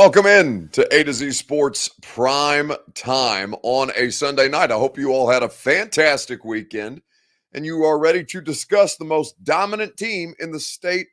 Welcome in to A to Z Sports Prime Time on a Sunday night. I hope you all had a fantastic weekend and you are ready to discuss the most dominant team in the state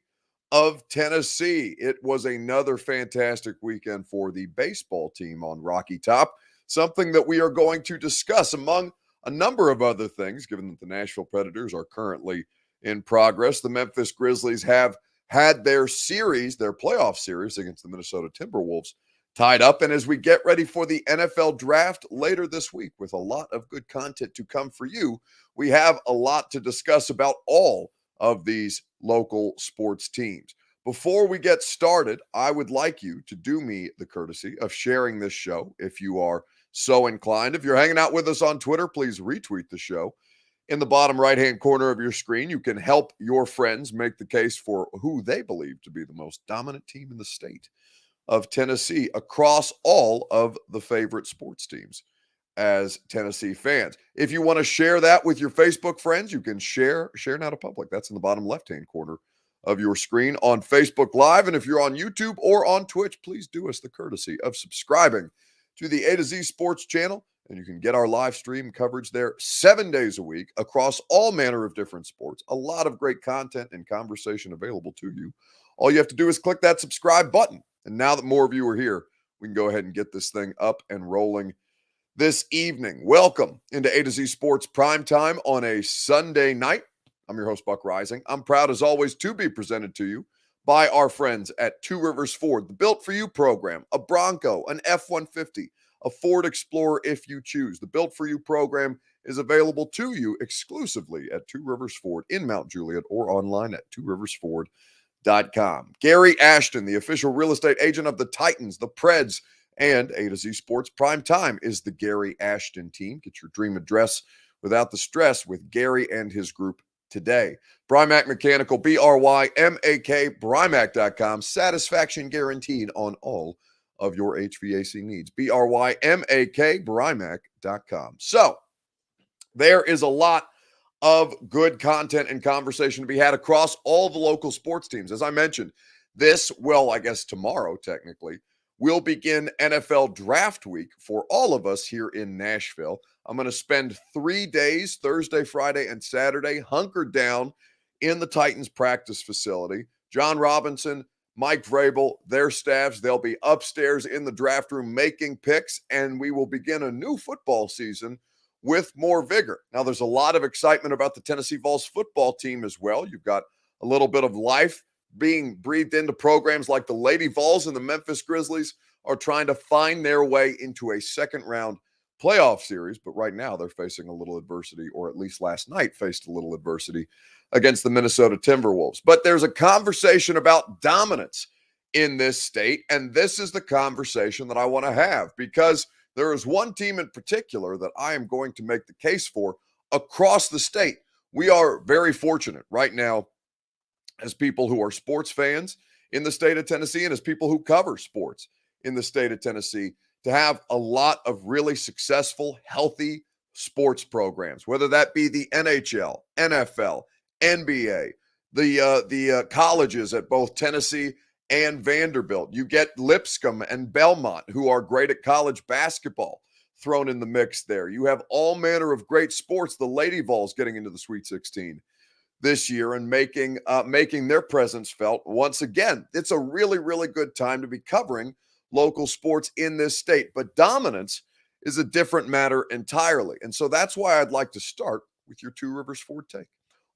of Tennessee. It was another fantastic weekend for the baseball team on Rocky Top, something that we are going to discuss among a number of other things, given that the Nashville Predators are currently in progress. The Memphis Grizzlies have had their playoff series against the Minnesota Timberwolves tied up. And as we get ready for the NFL draft later this week with a lot of good content to come for you, we have a lot to discuss about all of these local sports teams. Before we get started, I would like you to do me the courtesy of sharing this show if you are so inclined. If you're hanging out with us on Twitter, please retweet the show. In the bottom right-hand corner of your screen, you can help your friends make the case for who they believe to be the most dominant team in the state of Tennessee across all of the favorite sports teams as Tennessee fans. If you want to share that with your Facebook friends, you can share now to public. That's in the bottom left-hand corner of your screen on Facebook Live. And if you're on YouTube or on Twitch, please do us the courtesy of subscribing to the A to Z Sports channel. And you can get our live stream coverage there 7 days a week across all manner of different sports. A lot of great content and conversation available to you. All you have to do is click that subscribe button. And now that more of you are here, we can go ahead and get this thing up and rolling this evening. Welcome into A to Z Sports Prime Time on a Sunday night. I'm your host, Buck Rising. I'm proud, as always, to be presented to you by our friends at Two Rivers Ford, the Built For You program, a Bronco, an F-150, a Ford Explorer if you choose. The Built For You program is available to you exclusively at Two Rivers Ford in Mount Juliet or online at tworiversford.com. Gary Ashton, the official real estate agent of the Titans, the Preds, and A to Z Sports Prime Time is the Gary Ashton team. Get your dream address without the stress with Gary and his group today. Brymak Mechanical, B-R-Y-M-A-K, Brymak.com. Satisfaction guaranteed on all of your HVAC needs. B-R-Y-M-A-K, Brymak.com. So there is a lot of good content and conversation to be had across all the local sports teams. As I mentioned, tomorrow technically, will begin NFL draft week for all of us here in Nashville. I'm going to spend 3 days, Thursday, Friday, and Saturday, hunkered down in the Titans practice facility. John Robinson, Mike Vrabel, their staffs, they'll be upstairs in the draft room making picks, and we will begin a new football season with more vigor. Now, there's a lot of excitement about the Tennessee Vols football team as well. You've got a little bit of life being breathed into programs like the Lady Vols, and the Memphis Grizzlies are trying to find their way into a second-round playoff series, but right now they're facing a little adversity, or at least last night faced a little adversity against the Minnesota Timberwolves. But there's a conversation about dominance in this state, and this is the conversation that I want to have, because there is one team in particular that I am going to make the case for across the state. We are very fortunate right now as people who are sports fans in the state of Tennessee and as people who cover sports in the state of Tennessee to have a lot of really successful, healthy sports programs, whether that be the NHL, NFL, NBA, the colleges at both Tennessee and Vanderbilt. You get Lipscomb and Belmont, who are great at college basketball, thrown in the mix there. You have all manner of great sports. The Lady Vols getting into the Sweet 16 this year and making their presence felt once again. It's a really, really good time to be covering local sports in this state. But dominance is a different matter entirely. And so that's why I'd like to start with your Two Rivers Ford take.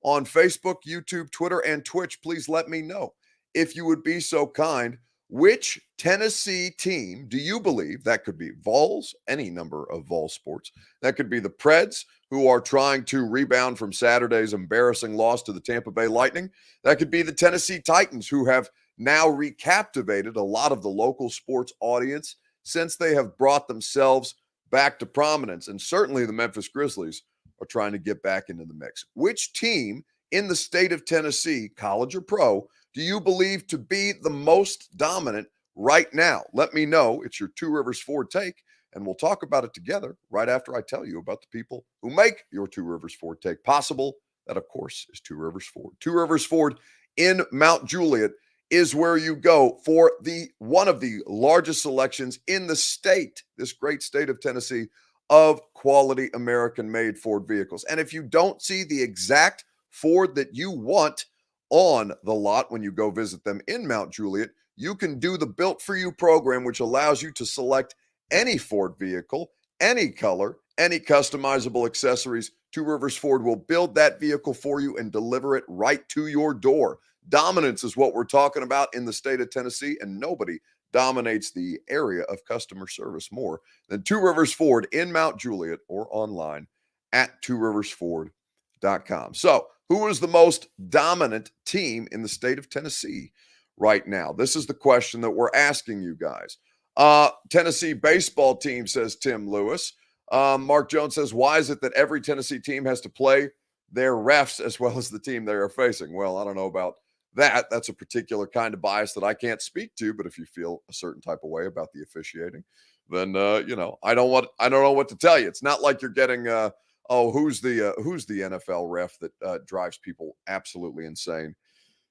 On Facebook, YouTube, Twitter, and Twitch, please let me know, if you would be so kind, which Tennessee team do you believe, that could be Vols, any number of Vol sports, that could be the Preds, who are trying to rebound from Saturday's embarrassing loss to the Tampa Bay Lightning, that could be the Tennessee Titans, who have now recaptivated a lot of the local sports audience since they have brought themselves back to prominence, and certainly the Memphis Grizzlies are trying to get back into the mix. Which team in the state of Tennessee, college or pro, do you believe to be the most dominant right now? Let me know. It's your Two Rivers Ford take, and we'll talk about it together right after I tell you about the people who make your Two Rivers Ford take possible. That, of course, is Two Rivers Ford. Two Rivers Ford in Mount Juliet is where you go for one of the largest selections in the state, this great state of Tennessee, of quality American-made Ford vehicles. And if you don't see the exact Ford that you want on the lot when you go visit them in Mount Juliet, you can do the Built For You program, which allows you to select any Ford vehicle, any color, any customizable accessories. Two Rivers Ford will build that vehicle for you and deliver it right to your door. Dominance is what we're talking about in the state of Tennessee, and nobody dominates the area of customer service more than Two Rivers Ford in Mount Juliet or online at tworiversford.com. So, who is the most dominant team in the state of Tennessee right now? This is the question that we're asking you guys. Tennessee baseball team, says Tim Lewis. Mark Jones says, why is it that every Tennessee team has to play their refs as well as the team they are facing? Well, I don't know about that. That's a particular kind of bias that I can't speak to, but if you feel a certain type of way about the officiating, then I don't know what to tell you. It's not like you're getting who's the NFL ref that drives people absolutely insane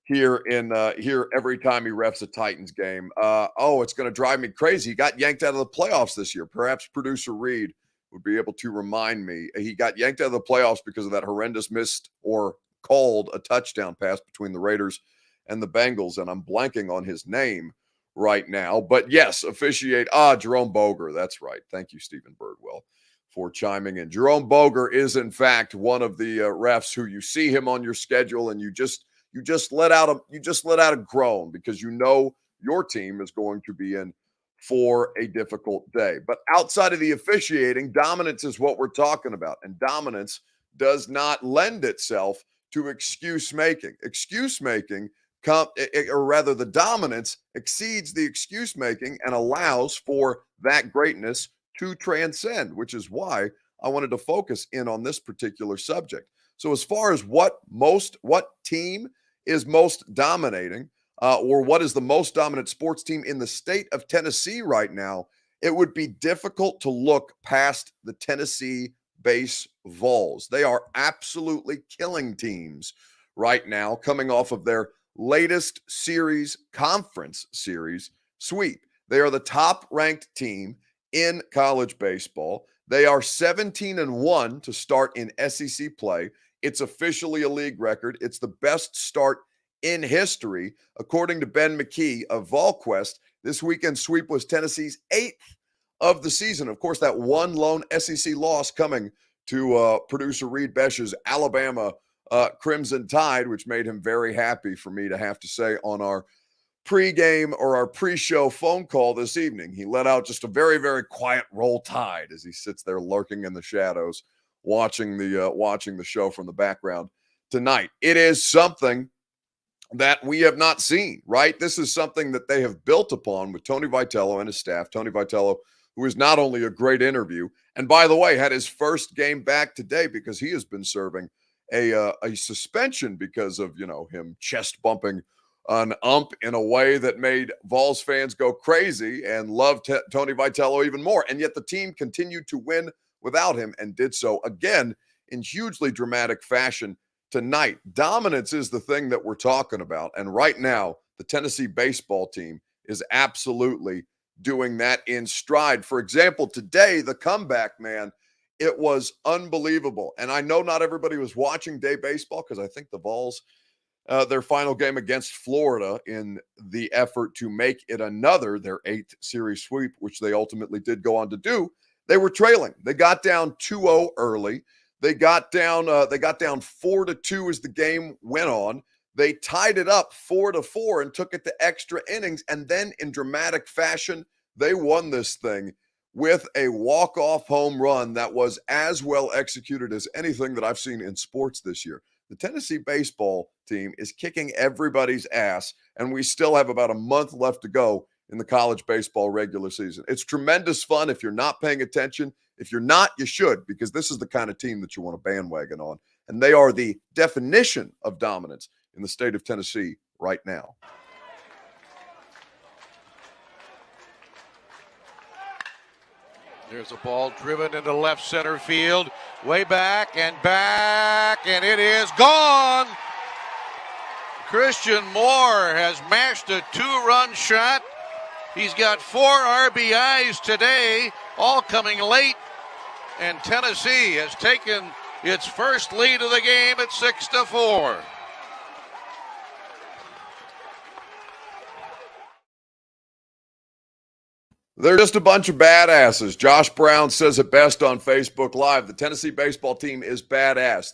here every time he refs a Titans game. It's going to drive me crazy. He got yanked out of the playoffs this year. Perhaps producer Reed would be able to remind me. He got yanked out of the playoffs because of that horrendous missed or called a touchdown pass between the Raiders and the Bengals, and I'm blanking on his name right now. But yes, officiate. Jerome Boger. That's right. Thank you, Stephen Birdwell, for chiming in. Jerome Boger is, in fact, one of the refs who you see him on your schedule, and you just let out a groan because you know your team is going to be in for a difficult day. But outside of the officiating, dominance is what we're talking about, and dominance does not lend itself to excuse making. Excuse making, or rather, the dominance exceeds the excuse making and allows for that greatness to transcend, which is why I wanted to focus in on this particular subject. So, as far as what team is most dominating, or what is the most dominant sports team in the state of Tennessee right now, it would be difficult to look past the Tennessee base Vols. They are absolutely killing teams right now, coming off of their latest conference series sweep. They are the top-ranked team in college baseball. They are 17-1 to start in SEC play. It's officially a league record. It's the best start in history. According to Ben McKee of VolQuest, this weekend sweep was Tennessee's 8th of the season. Of course, that one lone SEC loss coming to producer Reed Besh's Alabama Crimson Tide, which made him very happy for me to have to say on our pregame or our pre-show phone call this evening. He let out just a very, very quiet Roll Tide as he sits there lurking in the shadows, watching the show from the background tonight. It is something that we have not seen, right? This is something that they have built upon with Tony Vitello and his staff. Tony Vitello, who is not only a great interview, and by the way, had his first game back today because he has been serving a suspension because of, him chest bumping an ump in a way that made Vols fans go crazy and loved Tony Vitello even more. And yet the team continued to win without him and did so again in hugely dramatic fashion tonight. Dominance is the thing that we're talking about. And right now, the Tennessee baseball team is absolutely doing that in stride. For example, today, the comeback, man, it was unbelievable. And I know not everybody was watching day baseball because I think the Vols, their final game against Florida in the effort to make it their 8th series sweep, which they ultimately did go on to do, they were trailing. They got down 2-0 early. They got down 4-2 as the game went on. They tied it up 4-4 and took it to extra innings. And then in dramatic fashion, they won this thing with a walk-off home run that was as well executed as anything that I've seen in sports this year. The Tennessee baseball team is kicking everybody's ass, and we still have about a month left to go in the college baseball regular season. It's tremendous fun if you're not paying attention. If you're not, you should, because this is the kind of team that you want to bandwagon on. And they are the definition of dominance in the state of Tennessee right now. There's a ball driven into left center field, way back, and it is gone. Christian Moore has mashed a 2-run shot. He's got 4 RBIs today, all coming late. And Tennessee has taken its first lead of the game at 6-4. They're just a bunch of badasses. Josh Brown says it best on Facebook Live. The Tennessee baseball team is badass.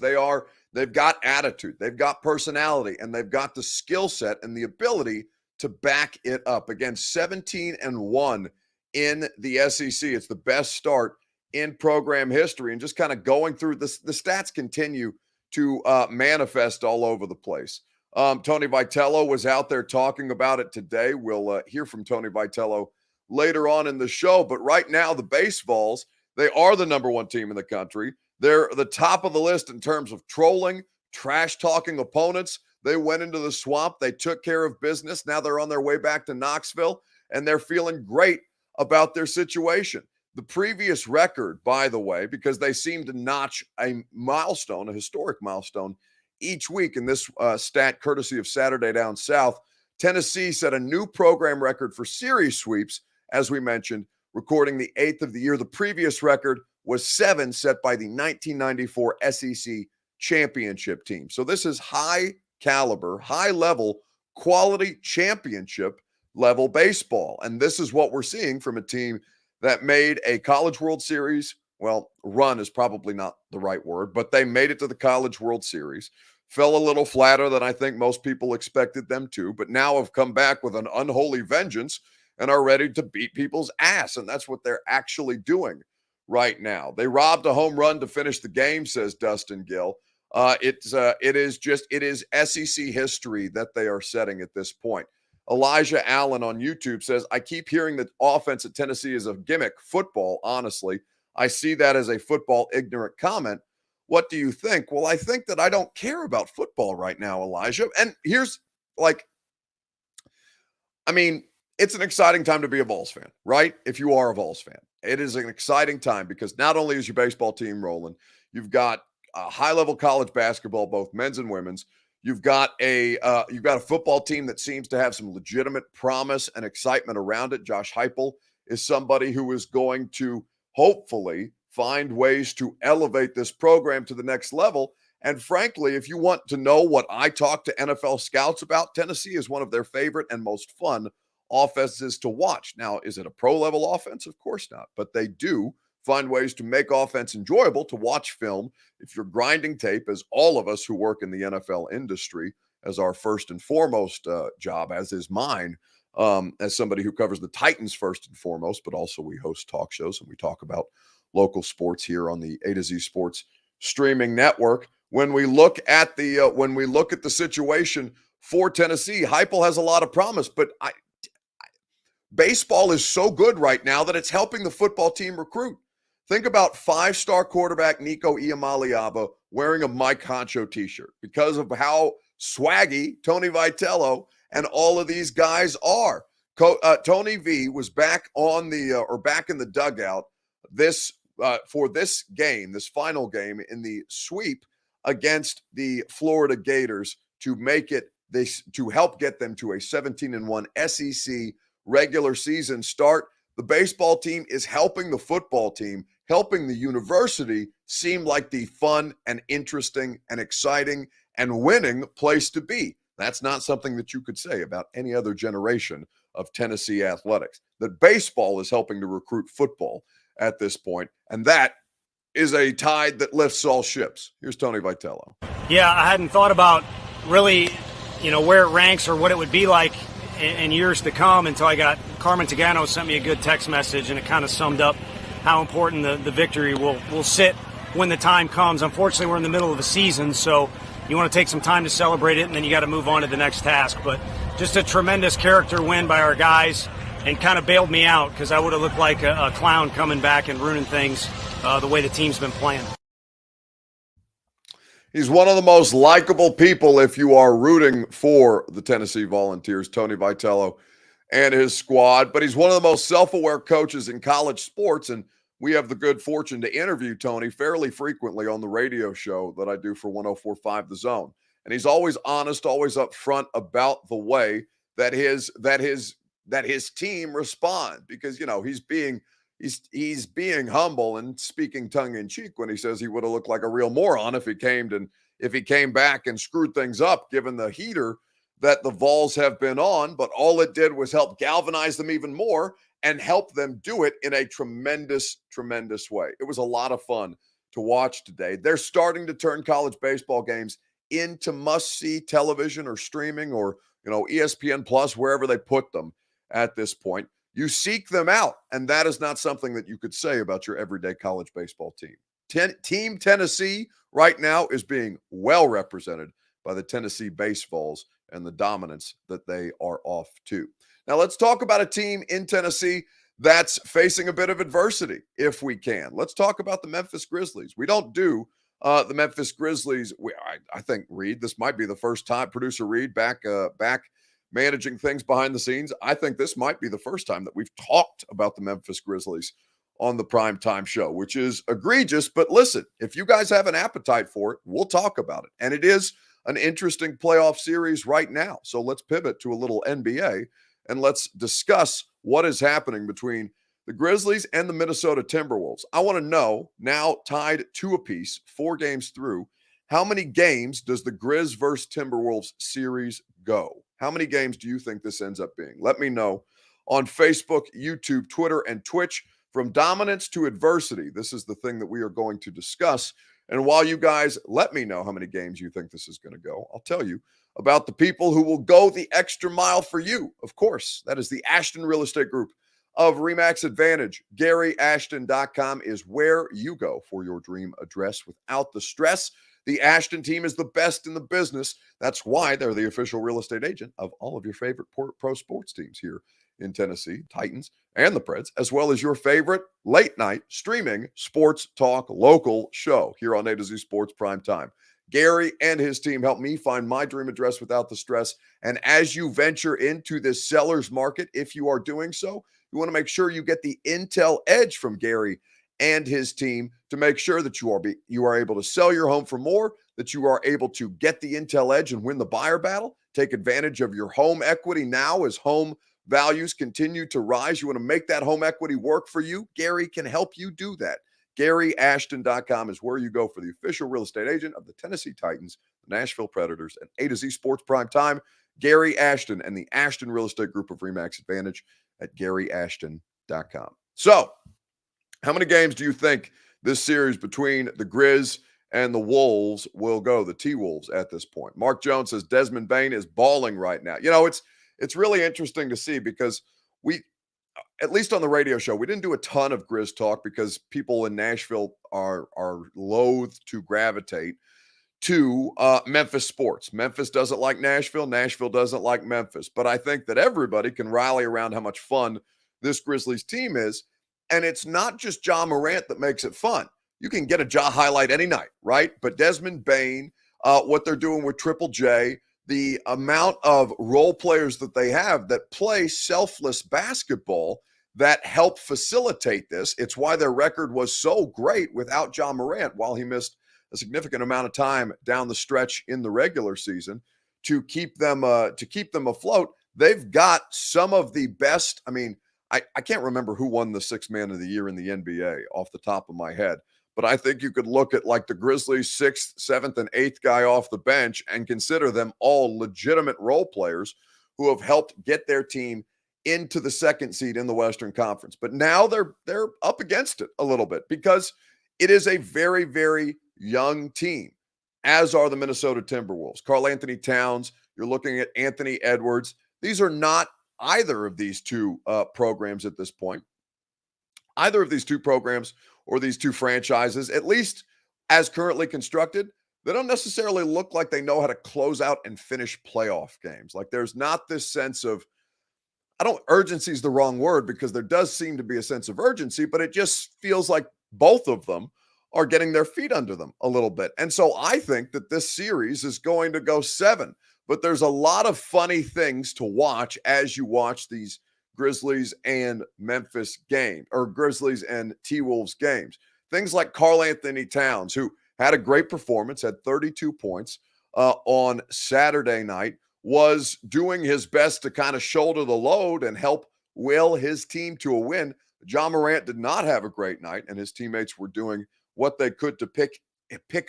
They've got attitude, they've got personality, and they've got the skill set and the ability to back it up. Again, 17-1 in the SEC. It's the best start in program history. And just kind of going through this, the stats continue to manifest all over the place. Tony Vitello was out there talking about it today. We'll hear from Tony Vitello later on in the show. But right now, the Baseballs, they are the number 1 team in the country. They're the top of the list in terms of trolling, trash-talking opponents. They went into the swamp. They took care of business. Now they're on their way back to Knoxville, and they're feeling great about their situation. The previous record, by the way, because they seem to notch a milestone, a historic milestone, each week in this stat courtesy of Saturday Down South, Tennessee set a new program record for series sweeps, as we mentioned, recording the 8th of the year. The previous record was 7, set by the 1994 SEC championship team. So this is high caliber, high level, quality championship level baseball. And this is what we're seeing from a team that made a College World Series. Well, run is probably not the right word, but they made it to the College World Series. Fell a little flatter than I think most people expected them to, but now have come back with an unholy vengeance and are ready to beat people's ass. And that's what they're actually doing right now. They robbed a home run to finish the game, says Dustin Gill. It is SEC history that they are setting at this point. Elijah Allen on YouTube says, I keep hearing that offense at Tennessee is a gimmick. Football, honestly, I see that as a football ignorant comment. What do you think? Well, I think that I don't care about football right now, Elijah. And here's it's an exciting time to be a Vols fan, right? If you are a Vols fan, it is an exciting time because not only is your baseball team rolling, you've got high-level college basketball, both men's and women's. You've got a football team that seems to have some legitimate promise and excitement around it. Josh Heupel is somebody who is going to hopefully find ways to elevate this program to the next level. And frankly, if you want to know what I talk to NFL scouts about, Tennessee is one of their favorite and most fun offenses to watch. Now, is it a pro-level offense? Of course not. But they do find ways to make offense enjoyable to watch film. If you're grinding tape, as all of us who work in the NFL industry, as our first and foremost job, as is mine, as somebody who covers the Titans first and foremost, but also we host talk shows and we talk about local sports here on the A to Z Sports streaming network. When we look at the situation for Tennessee, Heupel has a lot of promise, but baseball is so good right now that it's helping the football team recruit. Think about 5-star quarterback Nico Iamaleava wearing a Mike Honcho t-shirt because of how swaggy Tony Vitello and all of these guys are. Tony V was back on back in the dugout for this game, this final game in the sweep against the Florida Gators to help get them to a 17-1 SEC regular season start. The baseball team is helping the football team, helping the university seem like the fun and interesting and exciting and winning place to be. That's not something that you could say about any other generation of Tennessee athletics. That baseball is helping to recruit football at this point, and that is a tide that lifts all ships. Here's Tony Vitello. Yeah, I hadn't thought about really, where it ranks or what it would be like in years to come until I got Carmen Tagano sent me a good text message, and it kind of summed up how important the victory will sit when the time comes. Unfortunately, we're in the middle of a season, so you want to take some time to celebrate it, and then you got to move on to the next task. But just a tremendous character win by our guys, and kind of bailed me out because I would have looked like a clown coming back and ruining things the way the team's been playing. He's one of the most likable people if you are rooting for the Tennessee Volunteers, Tony Vitello and his squad. But he's one of the most self-aware coaches in college sports, and we have the good fortune to interview Tony fairly frequently on the radio show that I do for 104.5 The Zone. And he's always honest, always upfront about the way that his team respond, because he's being humble and speaking tongue in cheek when he says he would have looked like a real moron if he came back and screwed things up, given the heater that the Vols have been on. But all it did was help galvanize them even more and help them do it in a tremendous, tremendous way. It was a lot of fun to watch today. They're starting to turn college baseball games into must-see television or streaming or, ESPN Plus, wherever they put them at this point. You seek them out, and that is not something that you could say about your everyday college baseball team. Team Tennessee right now is being well represented by the Tennessee Baseballs and the dominance that they are off to. Now, let's talk about a team in Tennessee that's facing a bit of adversity, if we can. Let's talk about the Memphis Grizzlies. We don't do the Memphis Grizzlies. I think, Reed, this might be the first time, producer Reed, back managing things behind the scenes. I think this might be the first time that we've talked about the Memphis Grizzlies on the primetime show, which is egregious. But listen, if you guys have an appetite for it, we'll talk about it. And it is an interesting playoff series right now. So let's pivot to a little NBA and let's discuss what is happening between the Grizzlies and the Minnesota Timberwolves. I want to know, now tied 2 apiece, 4 games through, how many games does the Grizz versus Timberwolves series go? How many games do you think this ends up being? Let me know on Facebook, YouTube, Twitter, and Twitch. From dominance to adversity, this is the thing that we are going to discuss. And while you guys let me know how many games you think this is going to go, I'll tell you about the people who will go the extra mile for you. Of course, that is the Ashton Real Estate Group of RE/MAX Advantage. GaryAshton.com is where you go for your dream address without the stress. The Ashton team is the best in the business. That's why they're the official real estate agent of all of your favorite pro sports teams here in Tennessee, Titans and the Preds, as well as your favorite late night streaming sports talk local show here on A to Z Sports Prime Time. Gary and his team help me find my dream address without the stress. And as you venture into this seller's market, if you are doing so, you want to make sure you get the intel edge from Gary and his team to make sure that you are able to sell your home for more, that you are able to get the intel edge and win the buyer battle, take advantage of your home equity now as home values continue to rise. You want to make that home equity work for you? Gary can help you do that. GaryAshton.com is where you go for the official real estate agent of the Tennessee Titans, the Nashville Predators, and A to Z Sports Prime Time. Gary Ashton and the Ashton Real Estate Group of RE/MAX Advantage at GaryAshton.com. So, how many games do you think this series between the Grizz and the Wolves will go, the T-Wolves at this point? Mark Jones says Desmond Bane is balling right now. It's really interesting to see because we, at least on the radio show, we didn't do a ton of Grizz talk because people in Nashville are loath to gravitate to Memphis sports. Memphis doesn't like Nashville. Nashville doesn't like Memphis. But I think that everybody can rally around how much fun this Grizzlies team is. And it's not just Ja Morant that makes it fun. You can get a Ja highlight any night, right? But Desmond Bane, what they're doing with Triple J, the amount of role players that they have that play selfless basketball that help facilitate this. It's why their record was so great without Ja Morant while he missed a significant amount of time down the stretch in the regular season to keep them afloat. They've got some of the best. I mean, I can't remember who won the Sixth Man of the Year in the NBA off the top of my head, but I think you could look at like the Grizzlies' 6th, 7th, and 8th guy off the bench and consider them all legitimate role players who have helped get their team into the 2nd seed in the Western Conference. But now they're up against it a little bit because it is a very, very young team, as are the Minnesota Timberwolves. Karl Anthony Towns, you're looking at Anthony Edwards. These are not either of these two programs at this point. Either of these two programs or these two franchises, at least as currently constructed, they don't necessarily look like they know how to close out and finish playoff games. Like there's not this sense of, urgency is the wrong word because there does seem to be a sense of urgency, but it just feels like both of them are getting their feet under them a little bit. And so I think that this series is going to go 7, but there's a lot of funny things to watch as you watch these Grizzlies and Memphis game, or Grizzlies and T-Wolves games. Things like Karl Anthony Towns, who had a great performance, had 32 points, on Saturday night, was doing his best to kind of shoulder the load and help will his team to a win. John Morant did not have a great night, and his teammates were doing what they could to pick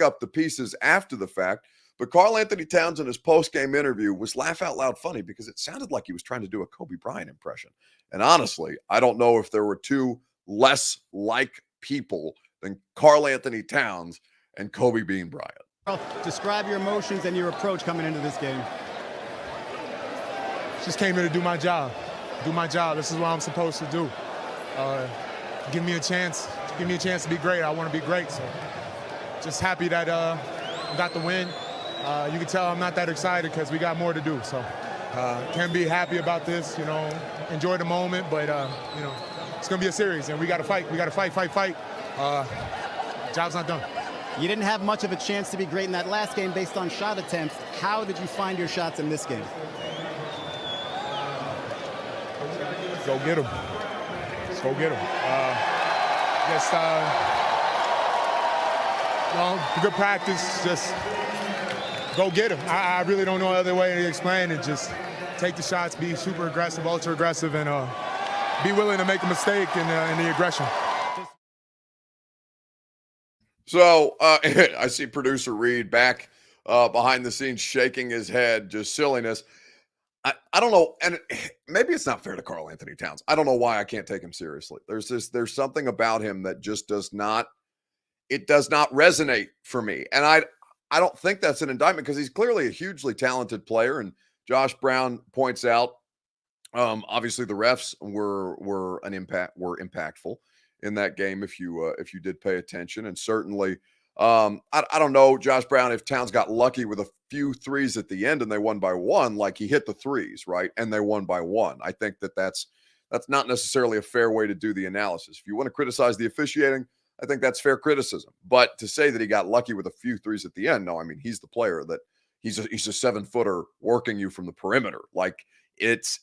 up the pieces after the fact. But Karl Anthony Towns in his post-game interview was laugh out loud funny because it sounded like he was trying to do a Kobe Bryant impression. And honestly, I don't know if there were two less like people than Karl Anthony Towns and Kobe Bean Bryant. Karl, describe your emotions and your approach coming into this game. Just came here to do my job. This is what I'm supposed to do. Give me a chance to be great. I want to be great. So just happy that I got the win. You can tell I'm not that excited because we got more to do. So can't be happy about this, enjoy the moment, but it's going to be a series and we got to fight. We got to fight. Job's not done. You didn't have much of a chance to be great in that last game based on shot attempts. How did you find your shots in this game? Go get them. Let's go get them. Good practice. Just go get them. I really don't know other way to explain it. Just take the shots, be super aggressive, ultra aggressive, and be willing to make a mistake in the aggression. So I see producer Reed back behind the scenes shaking his head, just silliness. I don't know, and maybe it's not fair to Karl Anthony Towns. I don't know why I can't take him seriously. There's something about him that just does not resonate for me. And I don't think that's an indictment because he's clearly a hugely talented player. And Josh Brown points out, obviously the refs were impactful in that game if you did pay attention. And certainly, I don't know, Josh Brown, if Towns got lucky with a few threes at the end and they won by one, like he hit the threes, right? And they won by one. I think that's not necessarily a fair way to do the analysis. If you want to criticize the officiating, I think that's fair criticism. But to say that he got lucky with a few threes at the end, no, I mean, he's the player that he's a 7-footer working you from the perimeter. Like it's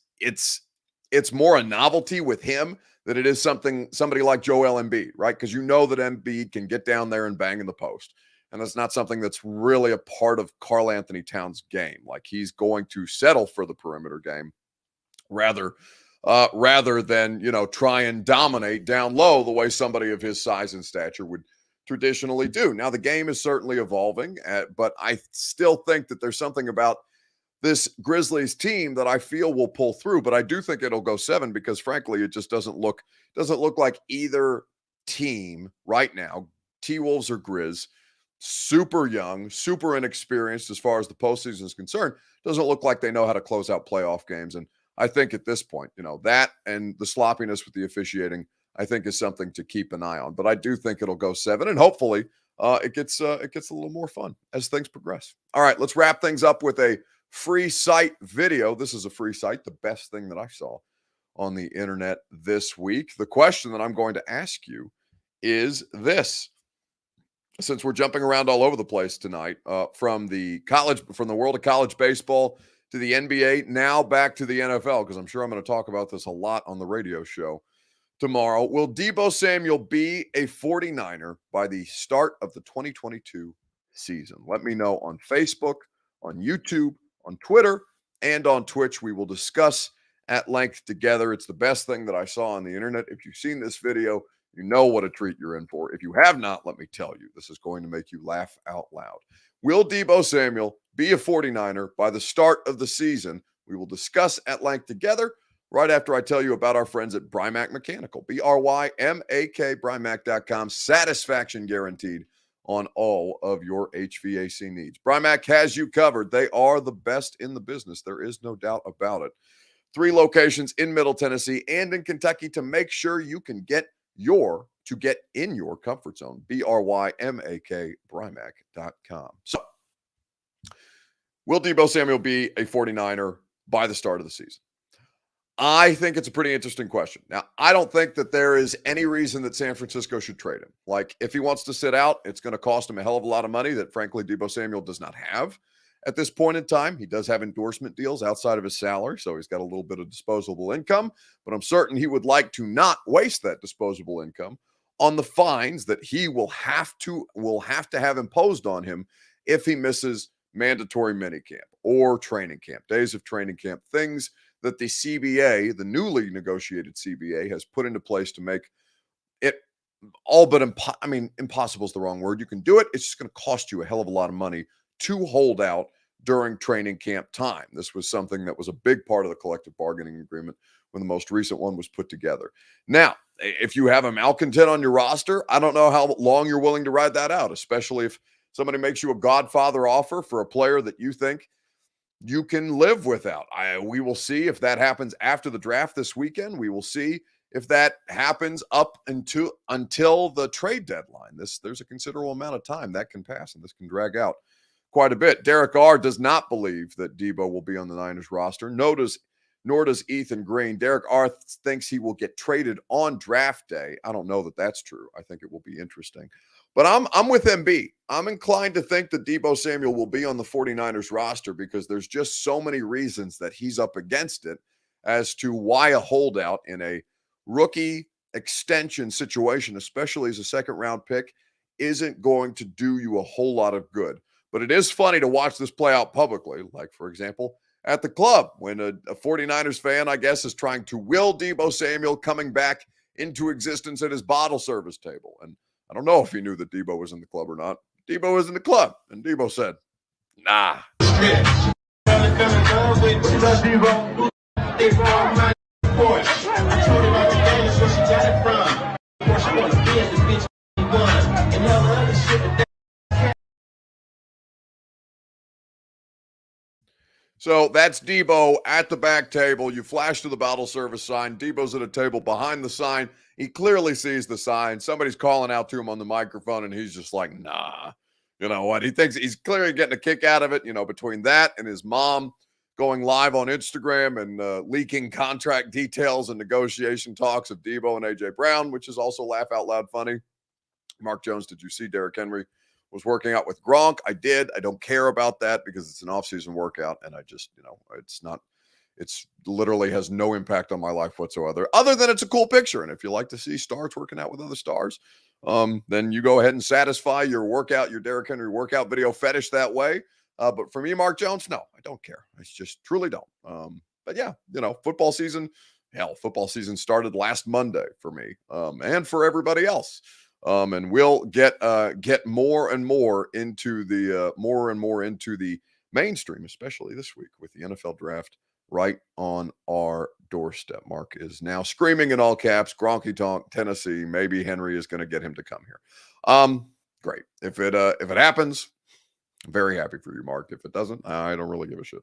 more a novelty with him than it is somebody like Joel Embiid, right? Because you know that Embiid can get down there and bang in the post. And that's not something that's really a part of Karl Anthony Towns' game. Like he's going to settle for the perimeter game rather than, try and dominate down low the way somebody of his size and stature would traditionally do. Now, the game is certainly evolving, but I still think that there's something about this Grizzlies team that I feel will pull through, but I do think it'll go 7 because frankly, it just doesn't look like either team right now, T-Wolves or Grizz, super young, super inexperienced as far as the postseason is concerned, doesn't look like they know how to close out playoff games. And I think at this point, that and the sloppiness with the officiating, I think is something to keep an eye on. But I do think it'll go 7, and hopefully it gets a little more fun as things progress. All right, let's wrap things up with a free site video. This is a free site, the best thing that I saw on the internet this week. The question that I'm going to ask you is this. Since we're jumping around all over the place tonight, from the world of college baseball to the NBA, now back to the NFL, because I'm sure I'm going to talk about this a lot on the radio show tomorrow. Will Deebo Samuel be a 49er by the start of the 2022 season? Let me know on Facebook, on YouTube, on Twitter, and on Twitch. We will discuss at length together. It's the best thing that I saw on the internet. If you've seen this video, you know what a treat you're in for. If you have not, let me tell you, this is going to make you laugh out loud. Will Deebo Samuel be a 49er by the start of the season? We will discuss at length together right after I tell you about our friends at Brymac Mechanical. BRYMAK, Brymac.com. Satisfaction guaranteed on all of your HVAC needs. Brymac has you covered. They are the best in the business. There is no doubt about it. 3 locations in Middle Tennessee and in Kentucky to make sure you can get in your comfort zone. BRYMAK, Brymac.com. So, will Deebo Samuel be a 49er by the start of the season? I think it's a pretty interesting question. Now, I don't think that there is any reason that San Francisco should trade him. Like, if he wants to sit out, it's going to cost him a hell of a lot of money that, frankly, Deebo Samuel does not have at this point in time. He does have endorsement deals outside of his salary, so he's got a little bit of disposable income, but I'm certain he would like to not waste that disposable income on the fines that he will have to have imposed on him if he misses mandatory minicamp or training camp, days of training camp, things that the CBA, the newly negotiated CBA, has put into place to make it all but impossible is the wrong word. You can do it. It's just going to cost you a hell of a lot of money to hold out during training camp time. This was something that was a big part of the collective bargaining agreement when the most recent one was put together. Now, if you have a malcontent on your roster, I don't know how long you're willing to ride that out, especially if somebody makes you a Godfather offer for a player that you think you can live without. We will see if that happens after the draft this weekend. We will see if that happens up until the trade deadline. There's a considerable amount of time that can pass, and this can drag out quite a bit. Derek R. does not believe that Deebo will be on the Niners roster, nor does Ethan Green. Derek R. thinks he will get traded on draft day. I don't know that that's true. I think it will be interesting. But I'm with MB. I'm inclined to think that Deebo Samuel will be on the 49ers roster because there's just so many reasons that he's up against it as to why a holdout in a rookie extension situation, especially as a second-round pick, isn't going to do you a whole lot of good. But it is funny to watch this play out publicly, like, for example, at the club when a 49ers fan, I guess, is trying to will Deebo Samuel coming back into existence at his bottle service table. And I don't know if he knew that Deebo was in the club or not. Deebo was in the club, and Deebo said, nah. So that's Deebo at the back table. You flash to the bottle service sign. Deebo's at a table behind the sign. He clearly sees the sign. Somebody's calling out to him on the microphone, and he's just like, nah. You know what? He thinks he's clearly getting a kick out of it, between that and his mom going live on Instagram and leaking contract details and negotiation talks of Deebo and A.J. Brown, which is also laugh out loud funny. Mark Jones, did you see Derrick Henry was working out with Gronk? I did. I don't care about that because it's an off-season workout, and I just, it's literally has no impact on my life whatsoever, other than it's a cool picture. And if you like to see stars working out with other stars, then you go ahead and satisfy your Derrick Henry workout video fetish that way. But for me, Mark Jones, no, I don't care. I just truly don't. But yeah, football season started last Monday for me, and for everybody else. And we'll get more and more into the mainstream, especially this week with the NFL draft right on our doorstep. Mark is now screaming in all caps, Gronky Tonk, Tennessee. Maybe Henry is going to get him to come here. Great. If it happens, I'm very happy for you, Mark. If it doesn't, I don't really give a shit.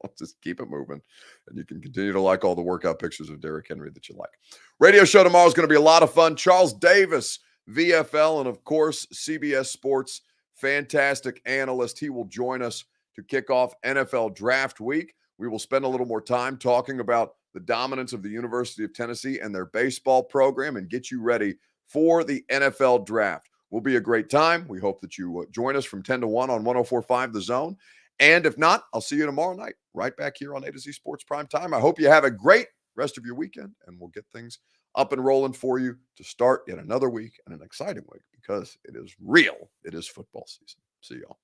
I'll just keep it moving, and you can continue to like all the workout pictures of Derrick Henry that you like. Radio show tomorrow is going to be a lot of fun. Charles Davis, VFL, and of course, CBS Sports fantastic analyst. He will join us to kick off NFL Draft Week. We will spend a little more time talking about the dominance of the University of Tennessee and their baseball program and get you ready for the NFL Draft. Will be a great time. We hope that you join us from 10 to 1 on 104.5 The Zone. And if not, I'll see you tomorrow night right back here on A to Z Sports Prime Time. I hope you have a great rest of your weekend, and we'll get things up and rolling for you to start yet another week and an exciting week because it is real. It is football season. See y'all.